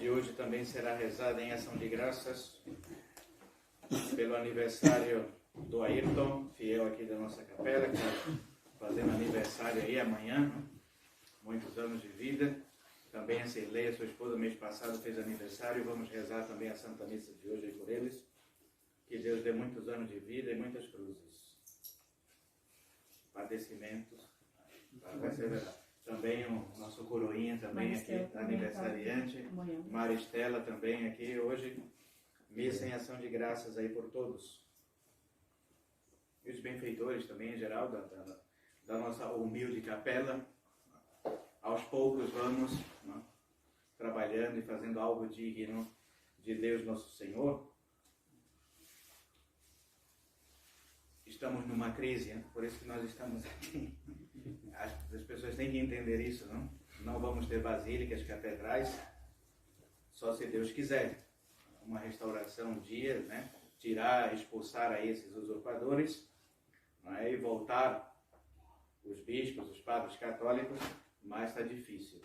de hoje também será rezada em ação de graças pelo aniversário do Ayrton, fiel aqui da nossa capela, que está fazendo aniversário aí amanhã, né? Muitos anos de vida. Também a Cirleia, sua esposa, mês passado fez aniversário. Vamos rezar também a Santa Missa de hoje aí por eles. Que Deus dê muitos anos de vida e muitas cruzes, padecimentos, para perseverar. Também o nosso coroinha também aqui, aniversariante, Maristela também aqui hoje, missa em ação de graças aí por todos. E os benfeitores também em geral da nossa humilde capela. Aos poucos vamos, né, trabalhando e fazendo algo digno de Deus nosso Senhor. Estamos numa crise, né? Por isso que nós estamos aqui. As pessoas têm que entender isso, não? Não vamos ter basílicas, catedrais, só se Deus quiser. Uma restauração um dia, né? Tirar, expulsar aí esses usurpadores, né? E voltar os bispos, os padres católicos, mas está difícil,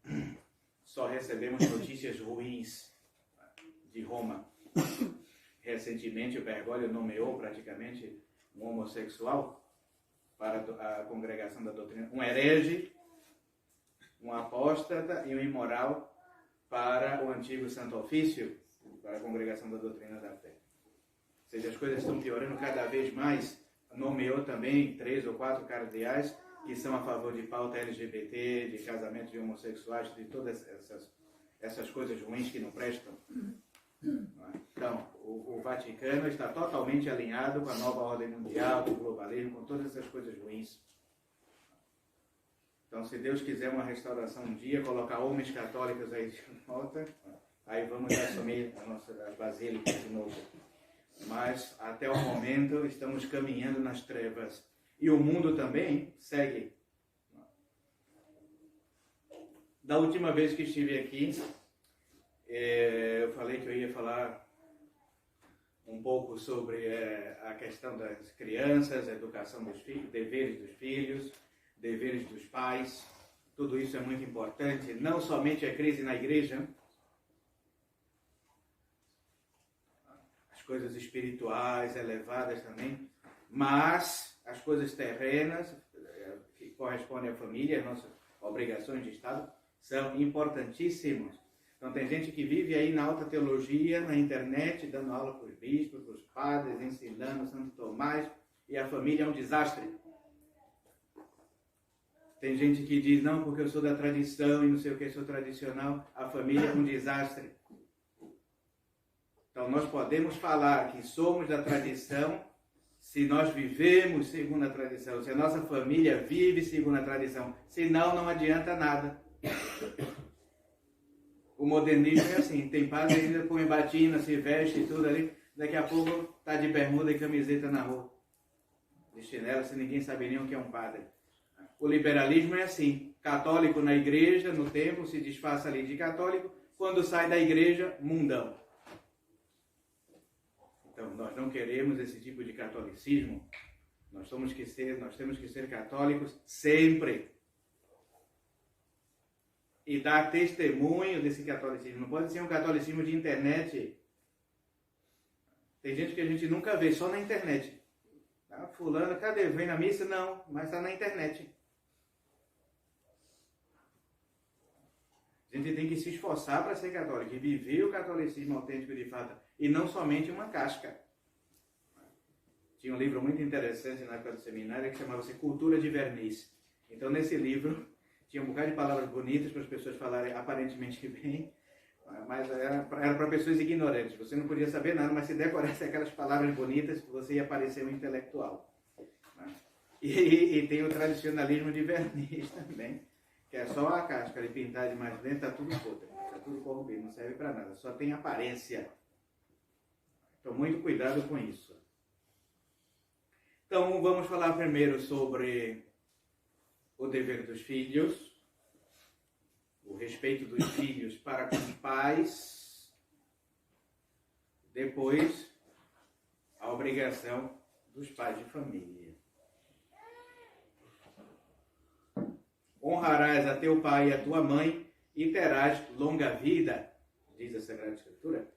né? Só recebemos notícias ruins de Roma. Recentemente o Bergoglio nomeou praticamente um homossexual para a congregação da doutrina, um herege, um apóstata e um imoral para o antigo Santo Ofício, para a congregação da doutrina da fé. Ou seja, as coisas estão piorando cada vez mais. Nomeou também 3 ou 4 cardeais que são a favor de pauta LGBT, de casamento de homossexuais, de todas essas coisas ruins que não prestam. Então, o Vaticano está totalmente alinhado com a nova ordem mundial, com o globalismo, com todas essas coisas ruins. Então, se Deus quiser uma restauração um dia, colocar homens católicos aí de volta, aí vamos assumir as basílicas de novo. Mas, até o momento, estamos caminhando nas trevas. E o mundo também segue. Da última vez que estive aqui, eu falei que eu ia falar um pouco sobre a questão das crianças, a educação dos filhos, deveres dos filhos, deveres dos pais. Tudo isso é muito importante. Não somente a crise na igreja, as coisas espirituais, elevadas também, mas as coisas terrenas, que correspondem à família, às nossas obrigações de Estado, são importantíssimas. Então tem gente que vive aí na alta teologia, na internet, dando aula para os bispos, para os padres, ensinando Santo Tomás, e a família é um desastre. Tem gente que diz, não, porque eu sou da tradição e não sei o que, sou tradicional, a família é um desastre. Então nós podemos falar que somos da tradição se nós vivemos segundo a tradição, se a nossa família vive segundo a tradição, senão não adianta nada. O modernismo é assim, tem padre que ainda põe batina, se veste e tudo ali, daqui a pouco está de bermuda e camiseta na rua, de chinelo, se ninguém sabe nem o que é um padre. O liberalismo é assim, católico na igreja, no templo, se disfarça ali de católico, quando sai da igreja, mundão. Então, nós não queremos esse tipo de catolicismo, nós temos que ser católicos sempre. E dar testemunho desse catolicismo. Não pode ser um catolicismo de internet. Tem gente que a gente nunca vê, só na internet. Ah, fulano, cadê? Vem na missa? Não, mas está na internet. A gente tem que se esforçar para ser católico e viver o catolicismo autêntico de fato. E não somente uma casca. Tinha um livro muito interessante na época do seminário que chamava-se Cultura de Verniz. Então, nesse livro, tinha um bocado de palavras bonitas para as pessoas falarem aparentemente bem, mas era para pessoas ignorantes. Você não podia saber nada, mas se decorasse aquelas palavras bonitas, você ia parecer um intelectual. E tem o tradicionalismo de Verniz também, que é só a casca de pintar de mais dentro, está tudo podre, está tudo corrompido, não serve para nada, só tem aparência. Então, muito cuidado com isso. Então, vamos falar primeiro sobre o dever dos filhos, o respeito dos filhos para com os pais, depois a obrigação dos pais de família. Honrarás a teu pai e a tua mãe e terás longa vida, diz a Sagrada Escritura,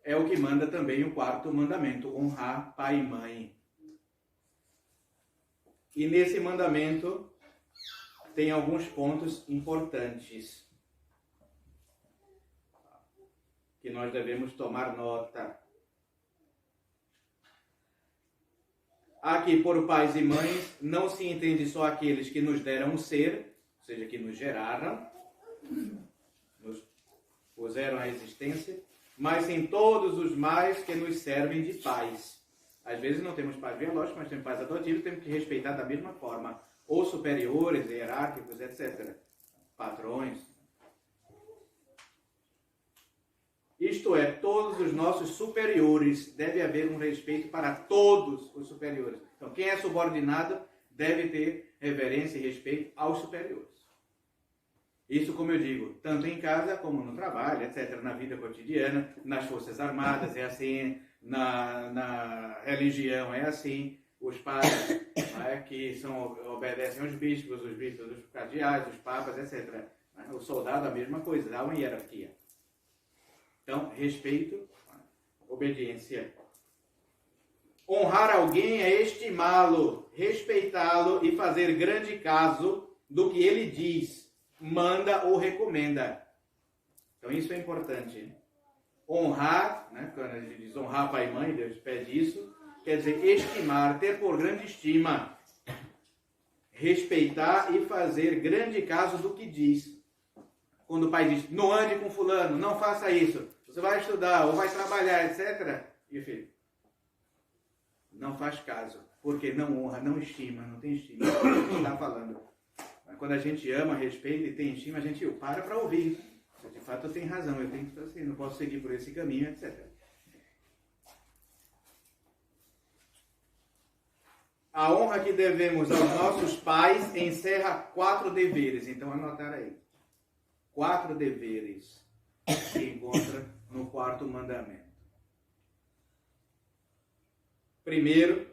é o que manda também o quarto mandamento, honrar pai e mãe. E nesse mandamento tem alguns pontos importantes que nós devemos tomar nota. Aqui, por pais e mães, não se entende só aqueles que nos deram um ser, ou seja, que nos geraram, nos puseram à existência, mas em todos os mais que nos servem de pais. Às vezes não temos pais biológicos, mas temos pais adotivos, temos que respeitar da mesma forma. Ou superiores, hierárquicos, etc. Patrões. Isto é, todos os nossos superiores, deve haver um respeito para todos os superiores. Então, quem é subordinado deve ter reverência e respeito aos superiores. Isso, como eu digo, tanto em casa como no trabalho, etc., na vida cotidiana, nas Forças Armadas é assim, na religião é assim, os padres que obedecem aos bispos, os bispos os cardeais, os papas, etc. O soldado a mesma coisa, há uma hierarquia. Então, respeito, obediência. Honrar alguém é estimá-lo, respeitá-lo e fazer grande caso do que ele diz, manda ou recomenda. Então isso é importante. Honrar, né, quando a gente diz honrar pai e mãe, Deus pede isso, quer dizer estimar, ter por grande estima, respeitar e fazer grande caso do que diz. Quando o pai diz, não ande com fulano, não faça isso, você vai estudar ou vai trabalhar, etc. E o filho não faz caso, porque não honra, não estima, não tem estima. É o que a gente está falando. Quando a gente ama, respeita e tem estima, a gente para ouvir. De fato, eu tenho razão, eu tenho que assim, não posso seguir por esse caminho, etc. A honra que devemos aos nossos pais encerra 4 deveres. Então, anotar aí. 4 deveres que encontra no 4º mandamento. Primeiro,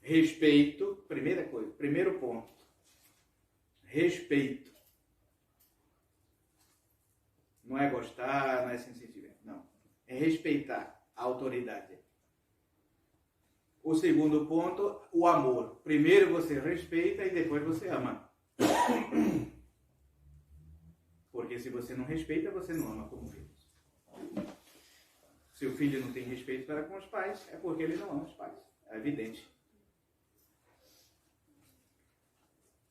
respeito. Primeira coisa, primeiro ponto. Respeito. Não é gostar, não é sensitivamente. Não. É respeitar a autoridade. O segundo ponto, o amor. Primeiro você respeita e depois você ama. Porque se você não respeita, você não ama como filho. Se o filho não tem respeito para com os pais, é porque ele não ama os pais. É evidente.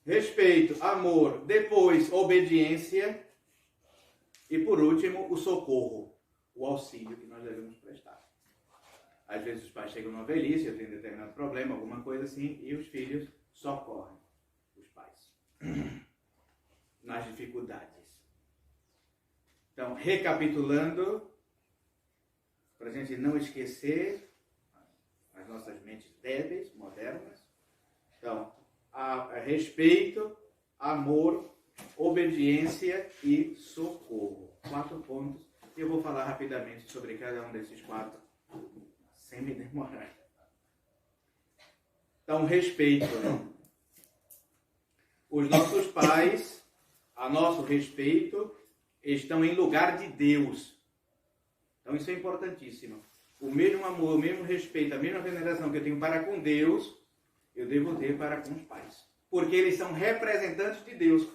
Respeito, amor, depois obediência e por último o socorro, o auxílio que nós devemos prestar. Às vezes os pais chegam numa velhice, eu tenho determinado problema, alguma coisa assim, e os filhos socorrem os pais nas dificuldades. Então, recapitulando, para a gente não esquecer as nossas mentes débeis, modernas. Então, respeito, amor, obediência e socorro. 4 pontos. E eu vou falar rapidamente sobre cada um desses 4, sem me demorar. Então, respeito. Os nossos pais, a nosso respeito, estão em lugar de Deus. Então, isso é importantíssimo. O mesmo amor, o mesmo respeito, a mesma veneração que eu tenho para com Deus, eu devo ter para com os pais. Porque eles são representantes de Deus.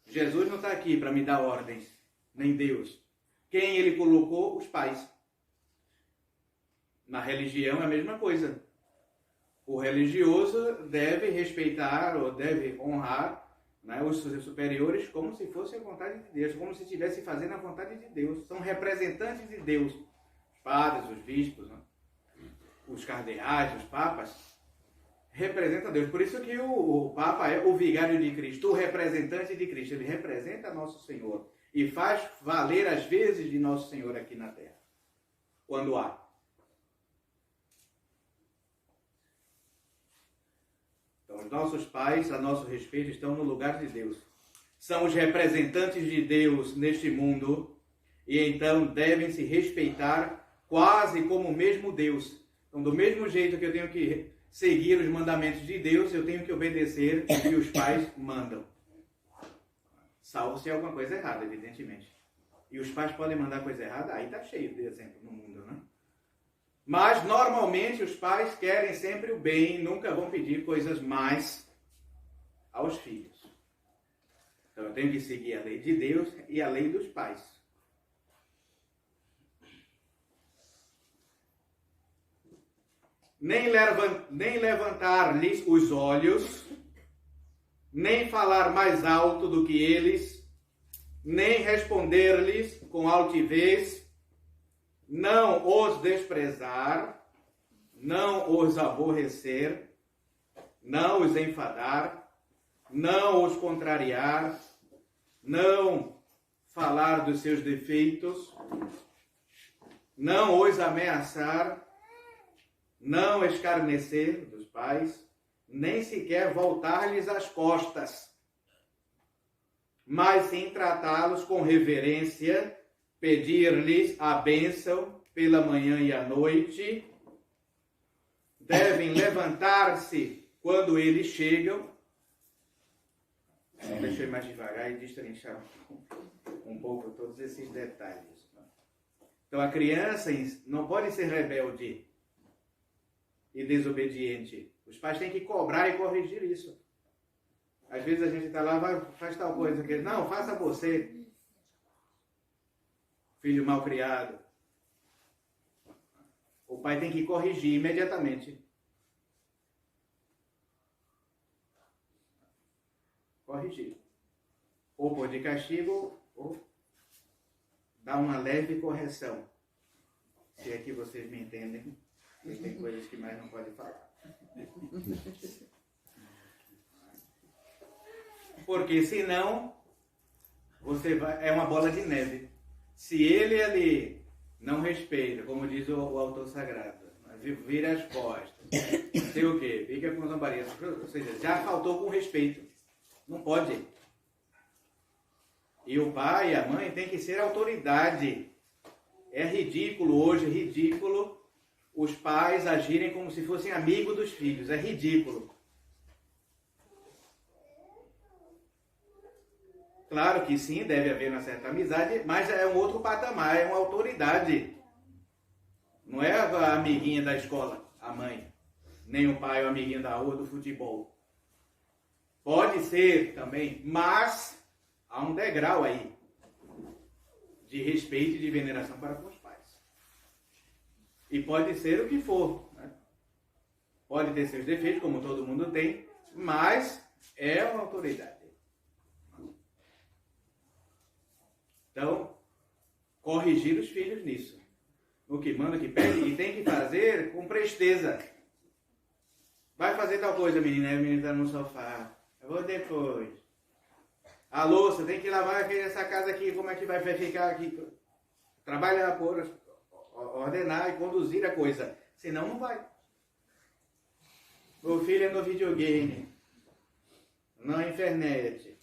Jesus não está aqui para me dar ordens, nem Deus. Quem ele colocou? Os pais. Na religião é a mesma coisa. O religioso deve respeitar ou deve honrar, né, os seus superiores como se fosse a vontade de Deus, como se estivesse fazendo a vontade de Deus. São representantes de Deus. Os padres, os bispos, né, os cardeais, os papas, representam Deus. Por isso que o Papa é o vigário de Cristo, o representante de Cristo. Ele representa Nosso Senhor e faz valer as vezes de Nosso Senhor aqui na terra, quando há. Então, os nossos pais, a nosso respeito, estão no lugar de Deus. São os representantes de Deus neste mundo e então devem se respeitar quase como o mesmo Deus. Então, do mesmo jeito que eu tenho que seguir os mandamentos de Deus, eu tenho que obedecer o que os pais mandam. Salvo se é alguma coisa errada, evidentemente. E os pais podem mandar coisa errada, aí está cheio de exemplo no mundo, né? Mas, normalmente, os pais querem sempre o bem, nunca vão pedir coisas mais aos filhos. Então, eu tenho que seguir a lei de Deus e a lei dos pais. Nem levantar-lhes os olhos, nem falar mais alto do que eles, nem responder-lhes com altivez, não os desprezar, não os aborrecer, não os enfadar, não os contrariar, não falar dos seus defeitos, não os ameaçar, não escarnecer dos pais, nem sequer voltar-lhes as costas, mas sim tratá-los com reverência, pedir-lhes a bênção pela manhã e à noite. Devem levantar-se quando eles chegam. Deixa eu ir mais devagar e destrinchar um pouco todos esses detalhes. Então, a criança não pode ser rebelde e desobediente. Os pais têm que cobrar e corrigir isso. Às vezes a gente está lá, faz tal coisa, que não, faça você. Filho mal criado. O pai tem que corrigir imediatamente. Corrigir. Ou pôr de castigo, ou dar uma leve correção. Se é que vocês me entendem. Tem coisas que mais não pode falar. Porque senão é uma bola de neve. Se ele ali não respeita, como diz o autor sagrado, vira as costas, não sei o quê, fica com zombaria, ou seja, já faltou com respeito. Não pode. E o pai e a mãe têm que ser autoridade. É ridículo hoje, ridículo, os pais agirem como se fossem amigos dos filhos. É ridículo. Claro que sim, deve haver uma certa amizade, mas é um outro patamar, é uma autoridade. Não é a amiguinha da escola, a mãe, nem o pai, o amiguinho da rua do futebol. Pode ser também, mas há um degrau aí de respeito e de veneração para com os pais. E pode ser o que for, né? Pode ter seus defeitos, como todo mundo tem, mas é uma autoridade. Então, corrigir os filhos nisso. O que manda, o que pede, e tem que fazer com presteza. Vai fazer tal coisa, menina, a menina está no sofá. Eu vou depois. A louça, tem que lavar essa casa aqui, como é que vai ficar aqui? Trabalhar, ordenar e conduzir a coisa. Senão não vai. O filho é no videogame, na internet,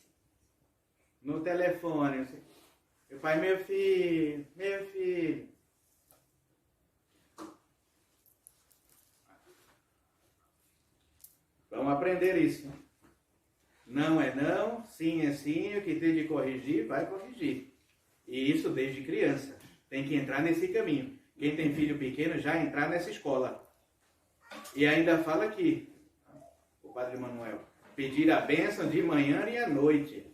no telefone. Meu pai, meu filho. Vamos aprender isso. Não é não, sim é sim, o que tem de corrigir, vai corrigir. E isso desde criança. Tem que entrar nesse caminho. Quem tem filho pequeno já entrar nessa escola. E ainda fala aqui, o Padre Manuel, pedir a bênção de manhã e à noite.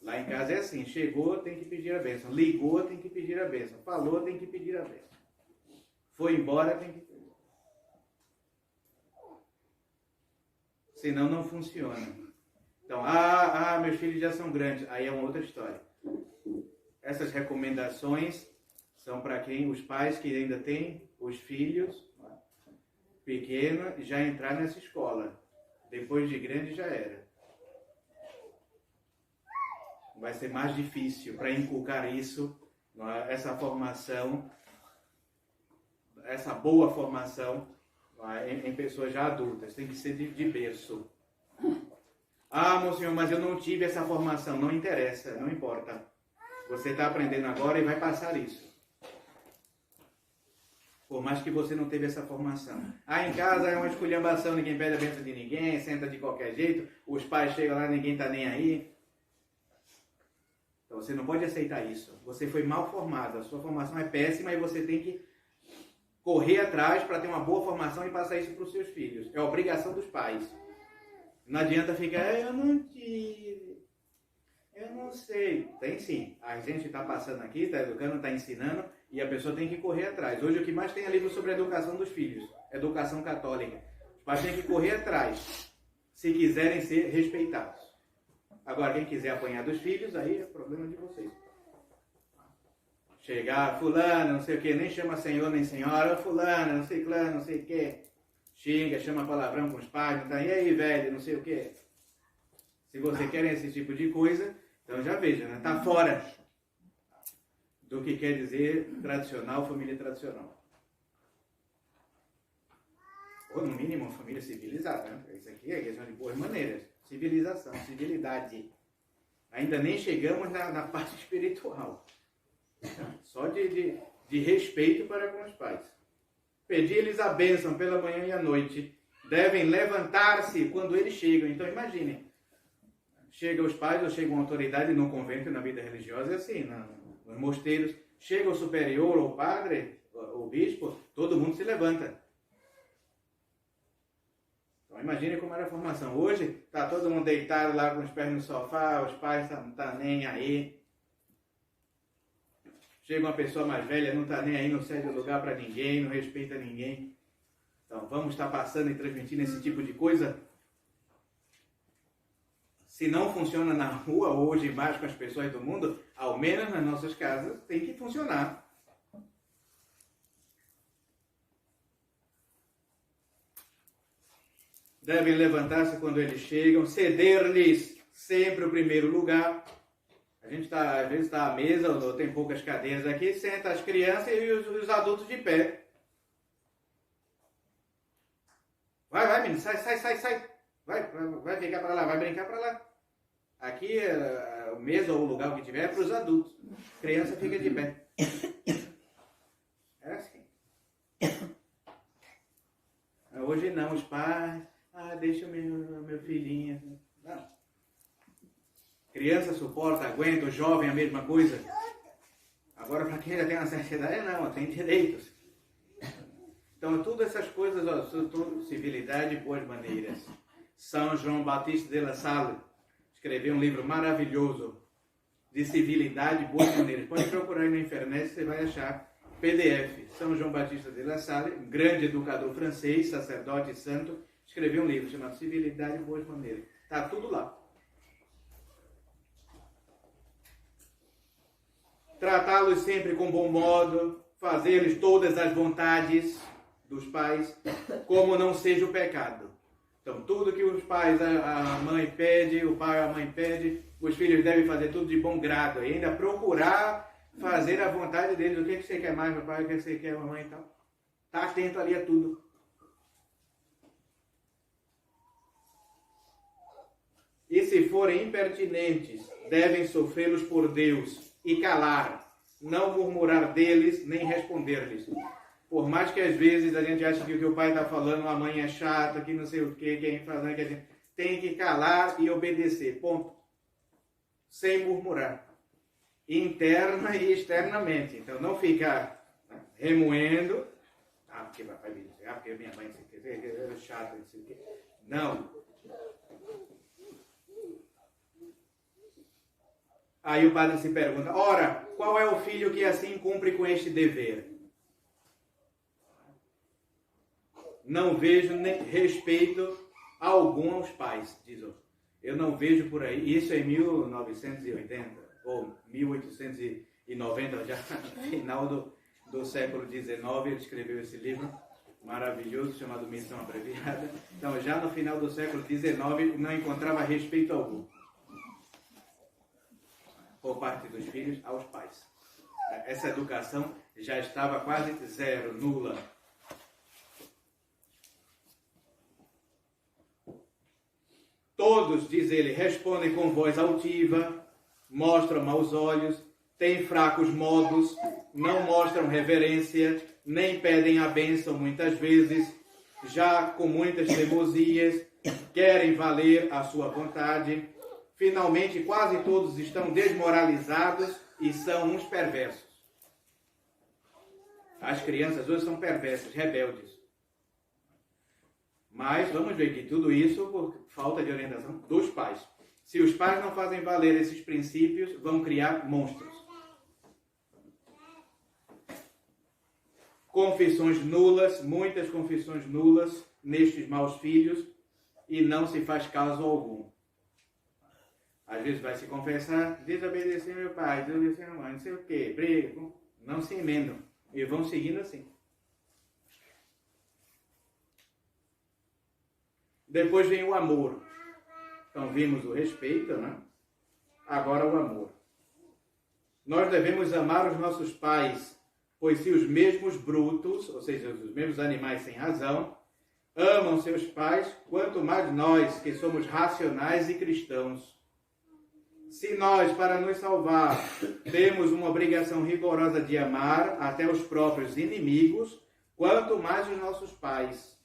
Lá em casa é assim, chegou, tem que pedir a bênção. Ligou, tem que pedir a bênção. Falou, tem que pedir a bênção. Foi embora, tem que pedir. Senão não funciona. Então, meus filhos já são grandes. Aí é uma outra história. Essas recomendações são para quem, os pais que ainda têm os filhos pequenos, já entrar nessa escola. Depois de grande já era. Vai ser mais difícil para inculcar isso, essa formação, essa boa formação em pessoas já adultas. Tem que ser de berço. Meu senhor, mas eu não tive essa formação. Não interessa, não importa. Você está aprendendo agora e vai passar isso. Por mais que você não teve essa formação. Em casa é uma esculhambação, ninguém pede a bênção de ninguém, senta de qualquer jeito, os pais chegam lá, ninguém está nem aí. Então você não pode aceitar isso. Você foi mal formado, a sua formação é péssima e você tem que correr atrás para ter uma boa formação e passar isso para os seus filhos. É obrigação dos pais. Não adianta ficar, eu não tive, eu não sei. Tem sim. A gente está passando aqui, está educando, está ensinando e a pessoa tem que correr atrás. Hoje o que mais tem é livro sobre a educação dos filhos, educação católica. Os pais têm que correr atrás se quiserem ser respeitados. Agora, quem quiser apanhar dos filhos, aí é problema de vocês. Chegar, fulano, não sei o que, nem chama senhor nem senhora, fulano, não sei clano, não sei o que. Xinga, chama palavrão com os pais, não tá, e aí, velho, não sei o que. Se você quer esse tipo de coisa, então já veja, né? Tá fora do que quer dizer tradicional, família tradicional. Ou no mínimo uma família civilizada, né? Isso aqui é questão de boas maneiras. Civilização, civilidade. Ainda nem chegamos na parte espiritual. Só de respeito para com os pais. Pedir-lhes a bênção pela manhã e à noite. Devem levantar-se quando eles chegam. Então imaginem. Chegam os pais ou chega uma autoridade no convento, na vida religiosa, é assim, nos mosteiros. Chega o superior, ou o padre, o bispo, todo mundo se levanta. Então imagine como era a formação. Hoje está todo mundo deitado lá com os pés no sofá, os pais não estão nem aí. Chega uma pessoa mais velha, não está nem aí, não cede lugar para ninguém, não respeita ninguém. Então vamos estar passando e transmitindo esse tipo de coisa? Se não funciona na rua hoje mais com as pessoas do mundo, ao menos nas nossas casas tem que funcionar. Devem levantar-se quando eles chegam, ceder-lhes sempre o primeiro lugar. A gente às vezes está à mesa, ou tem poucas cadeiras aqui, senta as crianças e os adultos de pé. Vai, menino, sai. Vai ficar para lá, vai brincar para lá. Aqui, a mesa ou o lugar que tiver é para os adultos. A criança fica de pé. É assim. Hoje não, os pais... deixa o meu filhinho. Não. Criança suporta, aguenta, o jovem a mesma coisa. Agora, para quem já tem uma certa idade, não, tem direitos. Então, todas essas coisas, civilidade e boas maneiras. São João Batista de La Salle escreveu um livro maravilhoso de civilidade e boas maneiras. Pode procurar aí na internet, você vai achar PDF. São João Batista de La Salle, um grande educador francês, sacerdote santo, escreveu um livro chamado Civilidade e Boas Maneiras. Está tudo lá. Tratá-los sempre com bom modo, fazer-lhes todas as vontades dos pais, como não seja o pecado. Então, tudo que os pais, a mãe pede, o pai, a mãe pede, os filhos devem fazer tudo de bom grado. E ainda procurar fazer a vontade deles. O que você quer mais, meu pai? O que você quer, mamãe e tal. Está atento ali a tudo. E se forem impertinentes, devem sofrê-los por Deus e calar, não murmurar deles, nem responder-lhes. Por mais que às vezes a gente ache que o que o pai está falando, a mãe é chata, que não sei o que, quem fala, que a gente tem que calar e obedecer, ponto. Sem murmurar. Interna e externamente. Então não ficar remoendo, porque papai me disse, porque minha mãe é chata, não sei o que. Não. Aí o padre se pergunta, ora, qual é o filho que assim cumpre com este dever? Não vejo nem respeito algum aos pais, diz o. Eu não vejo por aí, isso é 1980, ou 1890, já no final do século XIX, ele escreveu esse livro maravilhoso, chamado Missão Abreviada. Então, já no final do século XIX, não encontrava respeito algum por parte dos filhos aos pais. Essa educação já estava quase zero, nula. Todos, diz ele, respondem com voz altiva, mostram maus olhos, têm fracos modos, não mostram reverência, nem pedem a bênção muitas vezes, já com muitas teimosias, querem valer a sua vontade. Finalmente, quase todos estão desmoralizados e são uns perversos. As crianças hoje são perversas, rebeldes. Mas vamos ver que tudo isso por falta de orientação dos pais. Se os pais não fazem valer esses princípios, vão criar monstros. Confissões nulas, muitas confissões nulas nestes maus filhos, e não se faz caso algum. Às vezes vai se confessar, desobedecer meu pai, desobedecer minha mãe, não sei o quê, briga, não se emendam. E vão seguindo assim. Depois vem o amor. Então vimos o respeito, né? Agora o amor. Nós devemos amar os nossos pais, pois se os mesmos brutos, ou seja, os mesmos animais sem razão, amam seus pais, quanto mais nós, que somos racionais e cristãos. Se nós, para nos salvar, temos uma obrigação rigorosa de amar até os próprios inimigos, quanto mais os nossos pais.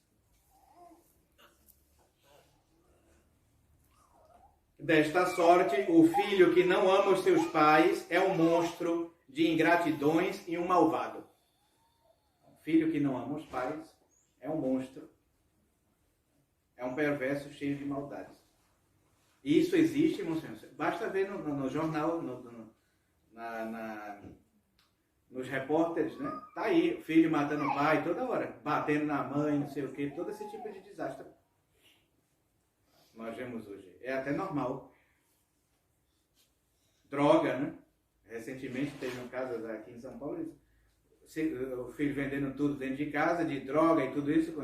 Desta sorte, o filho que não ama os seus pais é um monstro de ingratidões e um malvado. O filho que não ama os pais é um monstro, é um perverso cheio de maldades. E isso existe, irmão senhor. Basta ver no jornal, nos repórteres, né? Tá aí, o filho matando o pai toda hora, batendo na mãe, não sei o quê, todo esse tipo de desastre. Nós vemos hoje. É até normal. Droga, né? Recentemente teve um caso aqui em São Paulo, o filho vendendo tudo dentro de casa, de droga e tudo isso,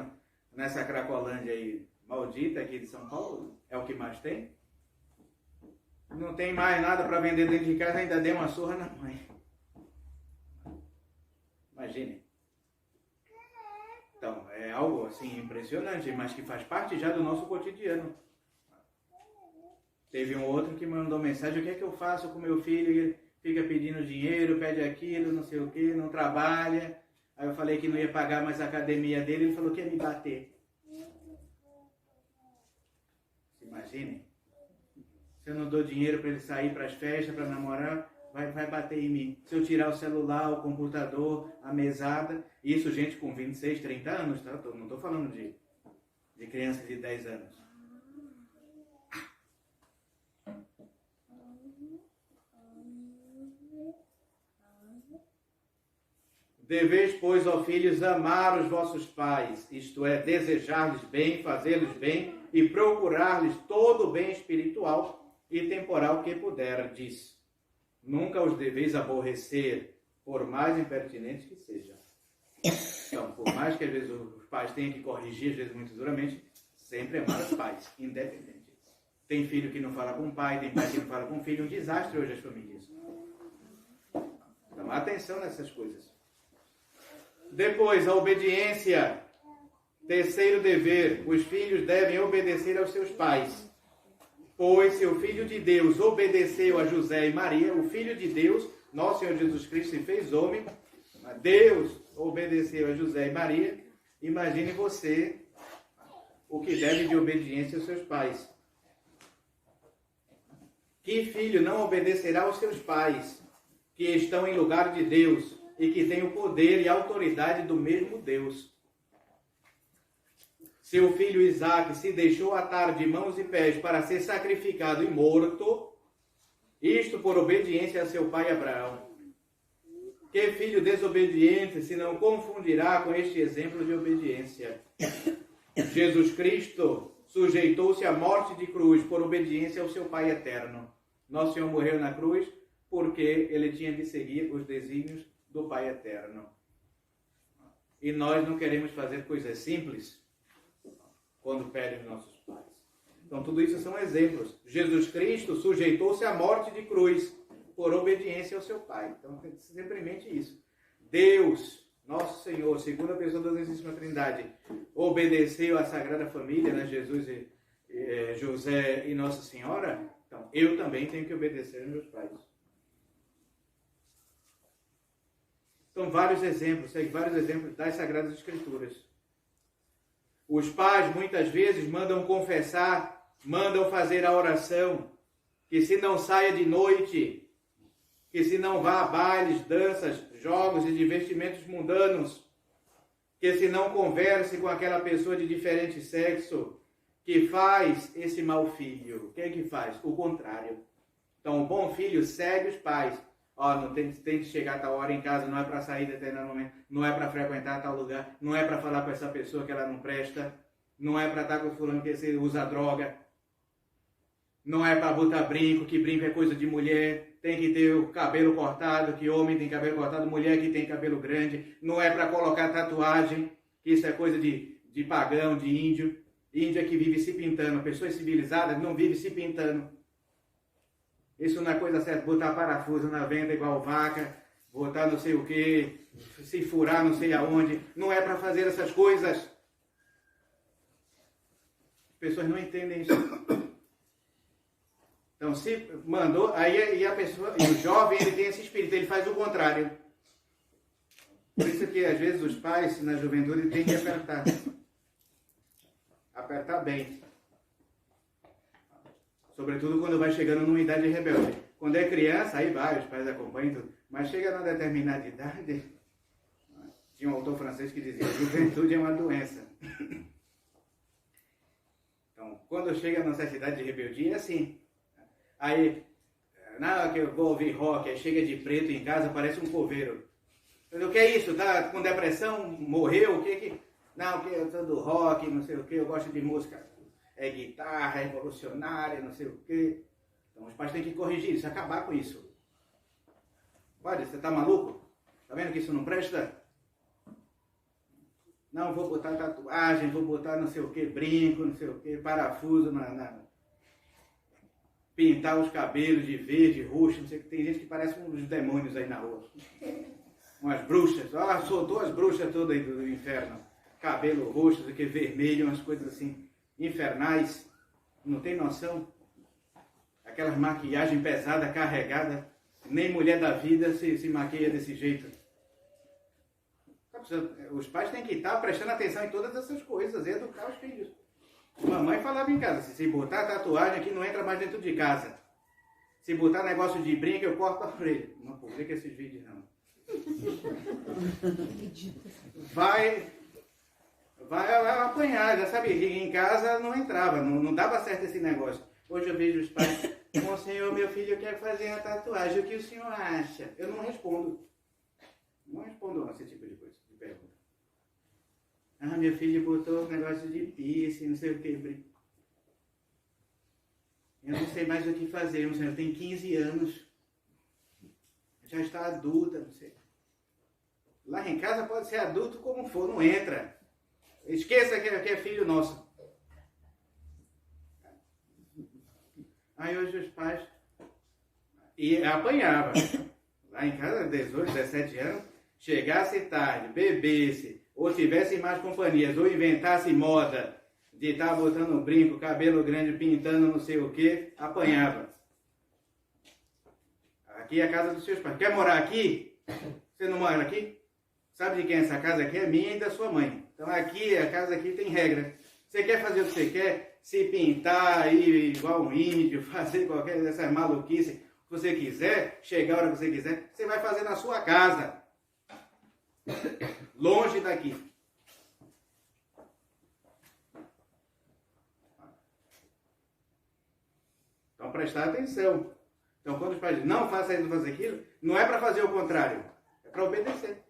nessa Cracolândia aí maldita aqui de São Paulo, é o que mais tem. Não tem mais nada para vender dentro de casa, ainda deu uma surra na mãe. Imagine. Então, é algo assim impressionante, mas que faz parte já do nosso cotidiano. Teve um outro que mandou mensagem: o que é que eu faço com meu filho? Ele fica pedindo dinheiro, pede aquilo, não sei o que, não trabalha. Aí eu falei que não ia pagar mais a academia dele, ele falou que ia me bater. Imagine. Se eu não dou dinheiro para ele sair para as festas, para namorar, vai bater em mim. Se eu tirar o celular, o computador, a mesada, isso gente com 26, 30 anos, tá? Não estou falando de crianças de 10 anos. Deveis, pois, ó filhos, amar os vossos pais, isto é, desejar-lhes bem, fazer-lhes bem e procurar-lhes todo o bem espiritual e temporal que puderdes. Nunca os deveis aborrecer, por mais impertinentes que sejam. Então, por mais que às vezes os pais tenham que corrigir, às vezes muito duramente, sempre amar os pais, independente. Tem filho que não fala com o pai, tem pai que não fala com o filho, um desastre hoje as famílias. Então, atenção nessas coisas. Depois, a obediência. Terceiro dever, os filhos devem obedecer aos seus pais. Pois se o Filho de Deus obedeceu a José e Maria, o Filho de Deus, nosso Senhor Jesus Cristo, se fez homem, Deus obedeceu a José e Maria, imagine você o que deve de obediência aos seus pais. Que filho não obedecerá aos seus pais, que estão em lugar de Deus e que têm o poder e a autoridade do mesmo Deus? Seu filho Isaque se deixou atar de mãos e pés para ser sacrificado e morto, isto por obediência a seu pai Abraão. Que filho desobediente se não confundirá com este exemplo de obediência? Jesus Cristo sujeitou-se à morte de cruz por obediência ao seu Pai eterno. Nosso Senhor morreu na cruz porque ele tinha de seguir os desígnios do Pai eterno. E nós não queremos fazer coisas simples quando pedem nossos pais. Então tudo isso são exemplos. Jesus Cristo sujeitou-se à morte de cruz por obediência ao seu Pai. Então sempre em mente isso. Deus, nosso Senhor, segunda pessoa da Santíssima Trindade, obedeceu à Sagrada Família, né? Jesus, José e Nossa Senhora. Então eu também tenho que obedecer aos meus pais. São vários exemplos das Sagradas Escrituras. Os pais, muitas vezes, mandam confessar, mandam fazer a oração, que se não saia de noite, que se não vá a bailes, danças, jogos e divertimentos mundanos, que se não converse com aquela pessoa de diferente sexo, que faz esse mau filho. Quem é que faz? O contrário. Então, o bom filho segue os pais. Não tem que chegar a tal hora em casa, não é para sair determinado momento, não é para frequentar tal lugar, não é para falar com essa pessoa que ela não presta, não é para estar com o fulano que usa droga, não é para botar brinco, que brinco é coisa de mulher, tem que ter o cabelo cortado, que homem tem cabelo cortado, mulher que tem cabelo grande, não é para colocar tatuagem, que isso é coisa de pagão, de índio. Índio é que vive se pintando, pessoas civilizadas não vivem se pintando. Isso não é coisa certa, botar parafuso na venda igual vaca, botar não sei o que, se furar não sei aonde, não é para fazer essas coisas. As pessoas não entendem isso. Então, se mandou, aí a pessoa, e o jovem, ele tem esse espírito, ele faz o contrário. Por isso que, às vezes, os pais, na juventude, têm que apertar. Apertar bem. Sobretudo quando vai chegando numa idade rebelde. Quando é criança, aí vai, os pais acompanham tudo. Mas chega numa determinada idade, tinha um autor francês que dizia, juventude é uma doença. Então, quando chega numa certa idade de rebeldia, é assim. Aí, na que eu vou ouvir rock, aí chega de preto em casa, parece um coveiro. O que é isso? Tá com depressão? Morreu? O que? Não, que eu sou do rock, não sei o que, eu gosto de música. É guitarra, revolucionária, não sei o quê. Então os pais têm que corrigir isso, acabar com isso. Pode, você tá maluco? Tá vendo que isso não presta? Não, vou botar tatuagem, vou botar não sei o quê, brinco, não sei o quê, parafuso pintar os cabelos de verde, roxo, não sei o que. Tem gente que parece uns demônios aí na rua. Umas bruxas. Soltou as bruxas todas aí do inferno. Cabelo roxo, não sei o que, vermelho, umas coisas assim. Infernais, não tem noção? Aquelas maquiagem pesada, carregada, nem mulher da vida se maquia desse jeito. Os pais têm que estar prestando atenção em todas essas coisas, e educar os filhos. Mamãe falava em casa, se botar tatuagem aqui não entra mais dentro de casa. Se botar negócio de brinco, eu corto a orelha. Não publica esses vídeos não. Vai apanhar, já sabe, em casa não entrava, não dava certo esse negócio. Hoje eu vejo os pais, bom senhor, meu filho quer fazer a tatuagem, o que o senhor acha? Eu não respondo. Não respondo esse tipo de coisa, de pergunta. Meu filho botou um negócio de piercing, não sei o que. Eu não sei mais o que fazer, meu senhor, tem 15 anos. Já está adulta, não sei. Lá em casa pode ser adulto como for, não entra. Esqueça que é filho nosso. Aí hoje os pais apanhavam. Lá em casa, 18, 17 anos, chegasse tarde, bebesse, ou tivesse mais companhias, ou inventasse moda de estar botando brinco, cabelo grande, pintando não sei o que, apanhava. Aqui é a casa dos seus pais. Quer morar aqui? Você não mora aqui? Sabe de quem é essa casa aqui? É minha e da sua mãe. Então aqui, a casa aqui tem regra. Você quer fazer o que você quer? Se pintar aí igual um índio, fazer qualquer dessas maluquices que você quiser, chegar a hora que você quiser, você vai fazer na sua casa. Longe daqui. Então prestar atenção. Então quando os pais dizem, não faça isso, não faça aquilo, não é para fazer o contrário, é para obedecer.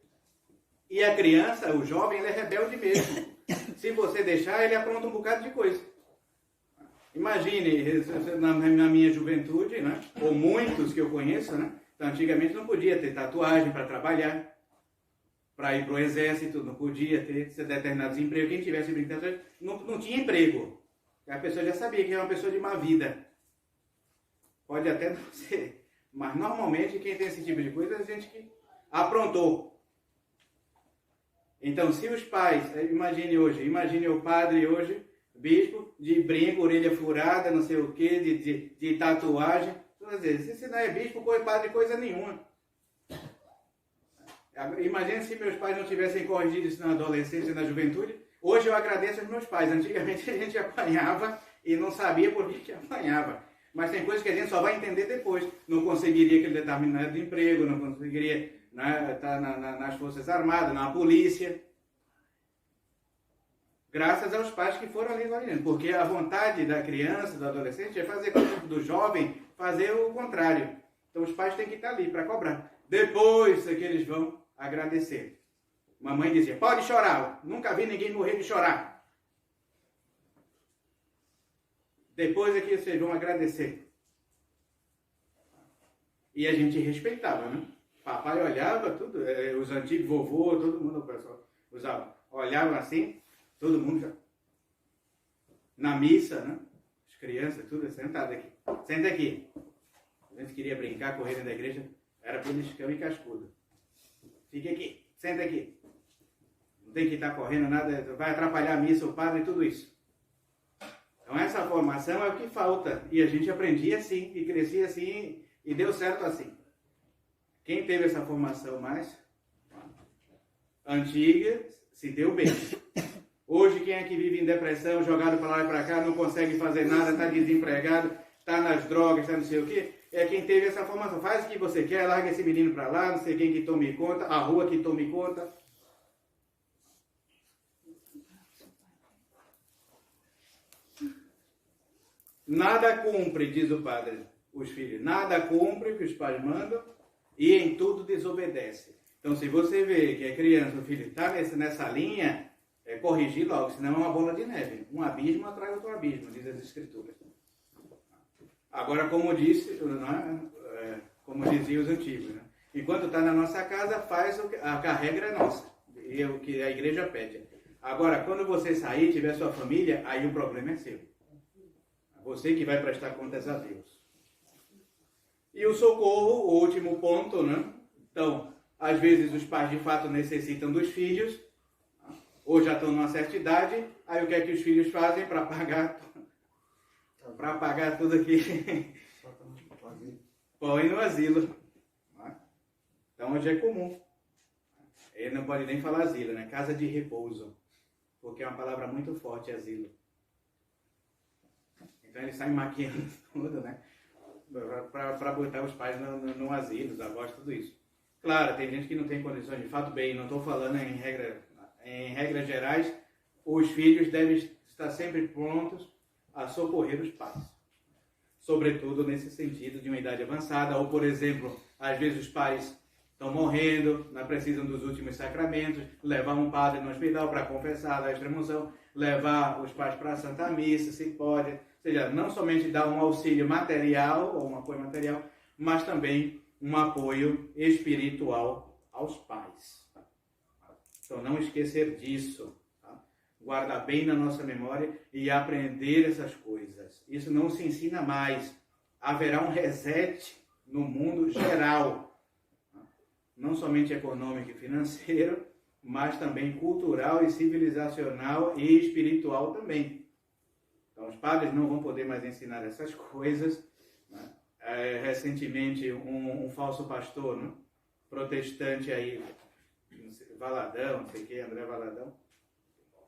E a criança, o jovem, ele é rebelde mesmo. Se você deixar, ele apronta um bocado de coisa. Imagine, na minha juventude, né? Ou muitos que eu conheço, né? Então, antigamente não podia ter tatuagem para trabalhar, para ir para o exército, não podia ter determinados empregos. Quem tivesse tatuagem não tinha emprego. A pessoa já sabia que era uma pessoa de má vida. Pode até não ser. Mas normalmente quem tem esse tipo de coisa é gente que aprontou. Então, se os pais, imagine o padre hoje, bispo, de brinco, orelha furada, não sei o que, de tatuagem. Quer dizer, se não é bispo, padre, coisa nenhuma. Imagina se meus pais não tivessem corrigido isso na adolescência e na juventude. Hoje eu agradeço aos meus pais. Antigamente a gente apanhava e não sabia por que apanhava. Mas tem coisas que a gente só vai entender depois. Não conseguiria aquele determinado emprego, não conseguiria estar nas Forças Armadas, na polícia. Graças aos pais que foram ali orientando. Porque a vontade da criança, do adolescente, é fazer do jovem, fazer o contrário. Então os pais têm que estar ali para cobrar. Depois é que eles vão agradecer. Mamãe dizia, pode chorar. Nunca vi ninguém morrer de chorar. Depois é que vocês vão agradecer. E a gente respeitava, né? Papai olhava, tudo, os antigos vovô, todo mundo, o pessoal usava. Olhava assim, todo mundo já. Na missa, né? As crianças, tudo sentado aqui. Senta aqui. A gente queria brincar, correr dentro da igreja, era beliscão e cascudo. Fique aqui, senta aqui. Não tem que estar correndo nada, vai atrapalhar a missa, o padre e tudo isso. Então essa formação é o que falta. E a gente aprendia assim, e crescia assim, e deu certo assim. Quem teve essa formação mais antiga, se deu bem. Hoje quem é que vive em depressão, jogado para lá e para cá, não consegue fazer nada, está desempregado, está nas drogas, está não sei o quê, é quem teve essa formação. Faz o que você quer, larga esse menino para lá, não sei quem que tome conta, a rua que tome conta. Nada cumpre, diz o padre, os filhos, nada cumpre o que os pais mandam e em tudo desobedece. Então se você vê que a criança, o filho está nessa linha, corrigir logo, senão é uma bola de neve. Um abismo atrás do outro abismo, diz as escrituras. Agora, como disse, como diziam os antigos, né? Enquanto está na nossa casa, faz a regra é nossa, e o que a igreja pede. Agora, quando você sair, tiver sua família, aí o problema é seu. Você que vai prestar contas a Deus. E o socorro, o último ponto, né? Então, às vezes os pais de fato necessitam dos filhos, ou já estão numa certa idade, aí o que é que os filhos fazem para pagar tudo aqui? Põe no asilo. Então hoje é comum. Ele não pode nem falar asilo, né? Casa de repouso. Porque é uma palavra muito forte, asilo. Então eles saem maquiando tudo, né? Para botar os pais no asilo, os avós, tudo isso. Claro, tem gente que não tem condições de fato, bem, não estou falando em regras gerais, os filhos devem estar sempre prontos a socorrer os pais. Sobretudo nesse sentido de uma idade avançada, ou por exemplo, às vezes os pais estão morrendo, não precisam dos últimos sacramentos, levar um padre no hospital para confessar, dar a extrema-unção, levar os pais para a Santa Missa, se pode. Ou seja, não somente dar um auxílio material, ou um apoio material, mas também um apoio espiritual aos pais. Então não esquecer disso. Tá? Guardar bem na nossa memória e aprender essas coisas. Isso não se ensina mais. Haverá um reset no mundo geral. Não somente econômico e financeiro, mas também cultural e civilizacional e espiritual também. Então os padres não vão poder mais ensinar essas coisas. Né? Recentemente um falso pastor, né? Protestante aí, Valadão, não sei o que, André Valadão,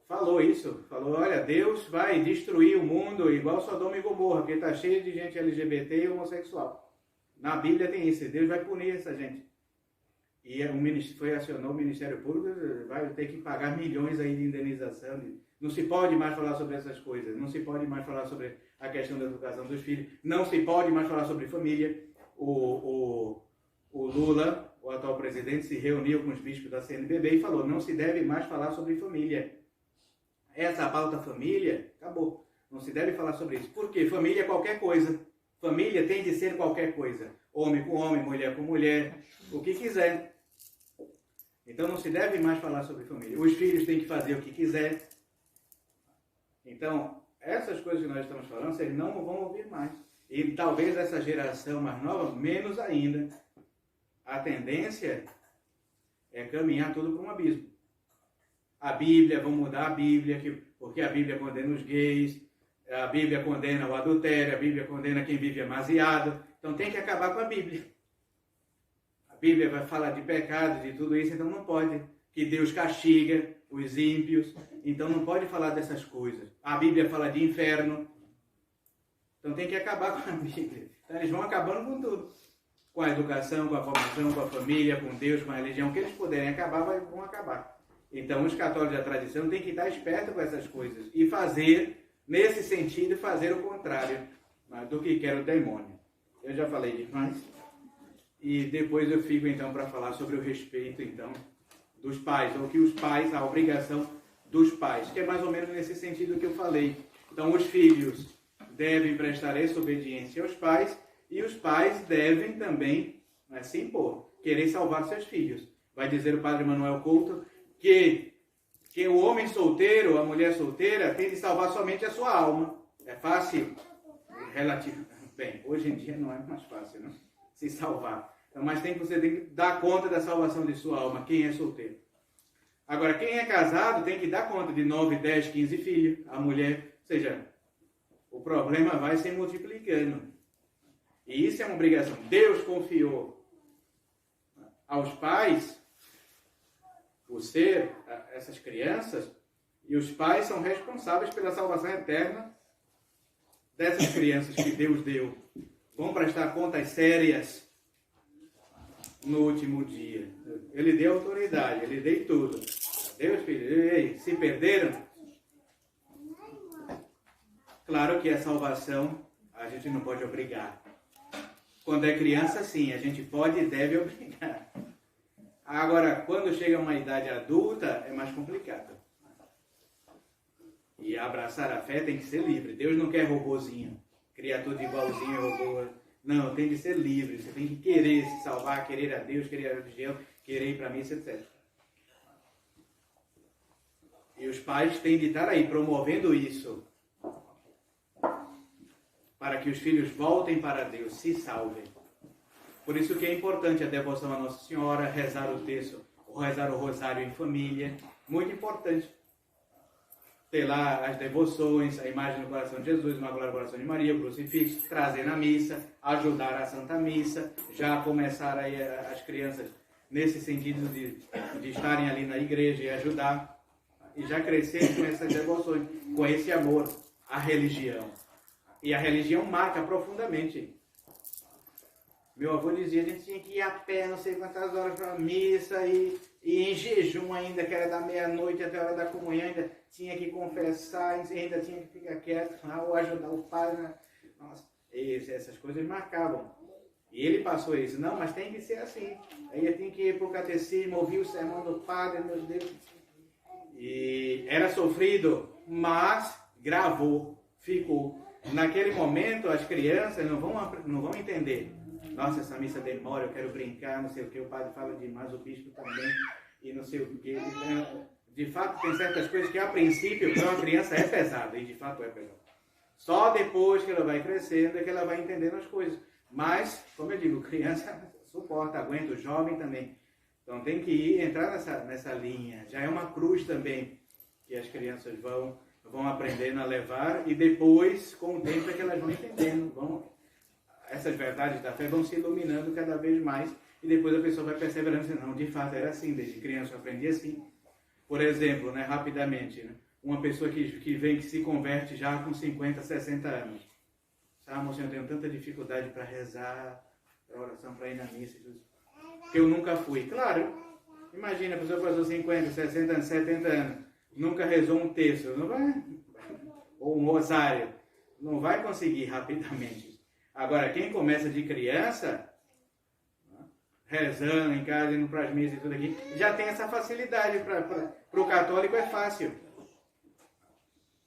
falou isso, falou, olha, Deus vai destruir o mundo igual Sodoma e Gomorra, porque está cheio de gente LGBT e homossexual. Na Bíblia tem isso, Deus vai punir essa gente. E acionou o Ministério Público, vai ter que pagar milhões aí de indenização. Não se pode mais falar sobre essas coisas, não se pode mais falar sobre a questão da educação dos filhos, não se pode mais falar sobre família. O Lula, o atual presidente, se reuniu com os bispos da CNBB e falou, não se deve mais falar sobre família. Essa pauta família, acabou. Não se deve falar sobre isso. Por quê? Família é qualquer coisa. Família tem de ser qualquer coisa. Homem com homem, mulher com mulher, o que quiser. Então não se deve mais falar sobre família. Os filhos têm que fazer o que quiser. Então, essas coisas que nós estamos falando, vocês não vão ouvir mais. E talvez essa geração mais nova, menos ainda. A tendência é caminhar tudo para um abismo. A Bíblia, vão mudar a Bíblia, porque a Bíblia condena os gays, a Bíblia condena o adultério, a Bíblia condena quem vive amasiado. Então tem que acabar com a Bíblia. Bíblia vai falar de pecado, de tudo isso, então não pode. Que Deus castiga os ímpios, então não pode falar dessas coisas. A Bíblia fala de inferno, então tem que acabar com a Bíblia. Então eles vão acabando com tudo. Com a educação, com a formação, com a família, com Deus, com a religião, o que eles puderem acabar, vão acabar. Então os católicos da tradição têm que estar espertos com essas coisas e fazer, nesse sentido, fazer o contrário do que quer o demônio. Eu já falei demais. E depois eu fico então para falar sobre o respeito então dos pais, ou que os pais, a obrigação dos pais, que é mais ou menos nesse sentido que eu falei. Então os filhos devem prestar essa obediência aos pais e os pais devem também se impor, querer salvar seus filhos. Vai dizer o padre Manuel Couto que o homem solteiro, a mulher solteira, tem de salvar somente a sua alma. É fácil? Relativo. Bem, hoje em dia não é mais fácil, não? Se salvar. Então, mas você tem que dar conta da salvação de sua alma, quem é solteiro. Agora, quem é casado tem que dar conta de 9, 10, 15 filhos. A mulher, ou seja, o problema vai se multiplicando. E isso é uma obrigação. Deus confiou aos pais por ser essas crianças, e os pais são responsáveis pela salvação eterna dessas crianças que Deus deu. Vão prestar contas sérias no último dia. Ele deu autoridade, ele deu tudo. Deus, filho, se perderam? Claro que a salvação a gente não pode obrigar. Quando é criança, sim, a gente pode e deve obrigar. Agora, quando chega a uma idade adulta, é mais complicado. E abraçar a fé tem que ser livre. Deus não quer robozinho, criatura igualzinho robô. Não, tem que ser livre. Você tem que querer se salvar, querer a Deus, querer a religião, querer ir para a missa, etc. E os pais têm de estar aí promovendo isso, para que os filhos voltem para Deus, se salvem. Por isso que é importante a devoção a Nossa Senhora, rezar o terço, rezar o rosário em família. Muito importante. Ter lá as devoções, a imagem do coração de Jesus, o Imaculado Coração de Maria, o crucifixo, trazer na missa, ajudar a Santa Missa, já começar aí as crianças nesse sentido de estarem ali na igreja e ajudar, e já crescer com essas devoções, com esse amor à religião. E a religião marca profundamente. Meu avô dizia, a gente tinha que ir a pé, não sei quantas horas para a missa, e em jejum ainda, que era da meia-noite até a hora da comunhão, ainda tinha que confessar, ainda tinha que ficar quieto, ou ajudar o padre. Nossa, essas coisas marcavam. E ele passou isso, não, mas tem que ser assim. Aí eu tinha que ir para o catecismo, ouvir o sermão do padre, meu Deus. E era sofrido, mas gravou, ficou. Naquele momento, as crianças não vão entender. Nossa, essa missa demora, eu quero brincar, não sei o que, o padre fala demais, o bispo também, e não sei o que. De fato, tem certas coisas que, a princípio, para uma criança é pesado, e de fato é pesado. Só depois que ela vai crescendo é que ela vai entendendo as coisas. Mas, como eu digo, criança suporta, aguenta, o jovem também. Então tem que entrar nessa linha. Já é uma cruz também, que as crianças vão aprendendo a levar, e depois, com o tempo, é que elas vão entendendo, essas verdades da fé vão se iluminando cada vez mais, e depois a pessoa vai perseverando, dizendo, não, de fato era assim, desde criança eu aprendi assim. Por exemplo, rapidamente, uma pessoa que se converte já com 50, 60 anos. Sabe, mocinho, eu tenho tanta dificuldade para rezar, para oração, para ir na missa, que eu nunca fui. Claro, imagina, a pessoa passou 50, 60 anos, 70 anos, nunca rezou um terço, não vai, ou um rosário, não vai conseguir rapidamente. Agora, quem começa de criança, rezando em casa, indo para as missas e tudo aqui, já tem essa facilidade. Para o católico é fácil.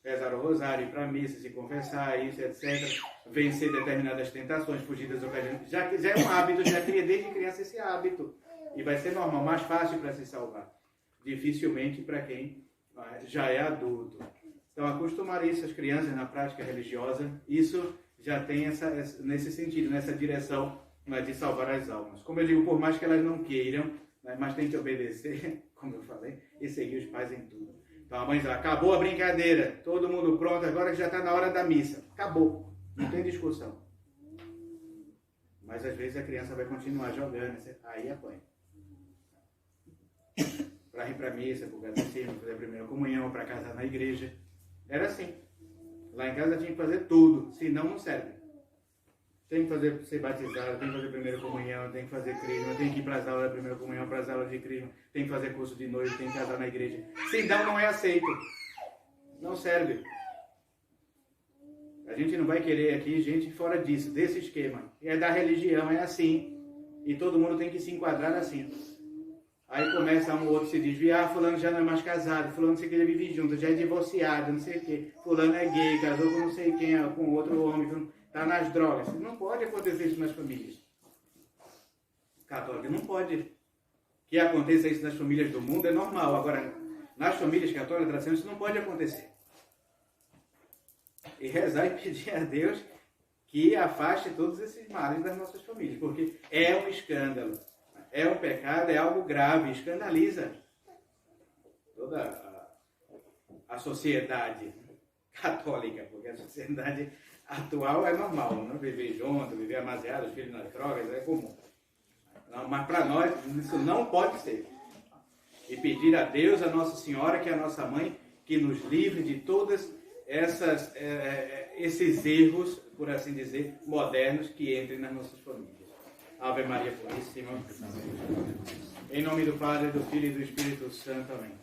Rezar o rosário, ir para a missa, se confessar, isso, etc. Vencer determinadas tentações, fugir das ocasiões. Já é um hábito, já cria desde criança esse hábito. E vai ser normal, mais fácil para se salvar. Dificilmente para quem já é adulto. Então, acostumar isso às crianças na prática religiosa, isso já tem nesse sentido, nessa direção, de salvar as almas. Como eu digo, por mais que elas não queiram, mas tem que obedecer, como eu falei, e seguir os pais em tudo. Então a mãe diz, acabou a brincadeira, todo mundo pronto, agora que já está na hora da missa. Acabou, não tem discussão. Mas às vezes a criança vai continuar jogando, aí apanha. Para ir para a missa, para o catecismo, fazer a primeira comunhão, para casar na igreja. Era assim. Lá em casa tinha que fazer tudo, senão não serve. Tem que ser batizado, tem que fazer primeira comunhão, tem que fazer crisma, tem que ir para as aulas da primeira comunhão, para as aulas de crisma, tem que fazer curso de noivo, tem que casar na igreja. Senão não é aceito. Não serve. A gente não vai querer aqui gente fora disso, desse esquema. É da religião, é assim. E todo mundo tem que se enquadrar assim. Aí começa um ou outro se desviar, fulano já não é mais casado, fulano não sei o que, ele vive junto, já é divorciado, não sei o que, fulano é gay, casou com não sei quem, com outro homem, está nas drogas. Não pode acontecer isso nas famílias católicas, não pode. Que aconteça isso nas famílias do mundo é normal, agora nas famílias católicas tradicionais isso não pode acontecer. E rezar e pedir a Deus que afaste todos esses males das nossas famílias, porque é um escândalo. É um pecado, é algo grave, escandaliza toda a sociedade católica, porque a sociedade atual é normal, não viver junto, viver amaziado, os filhos nas drogas, é comum. Não, mas para nós isso não pode ser. E pedir a Deus, a Nossa Senhora, que é a nossa mãe, que nos livre de todos esses erros, por assim dizer, modernos que entrem nas nossas famílias. Ave Maria Puríssima. Em nome do Padre, do Filho e do Espírito Santo. Amém.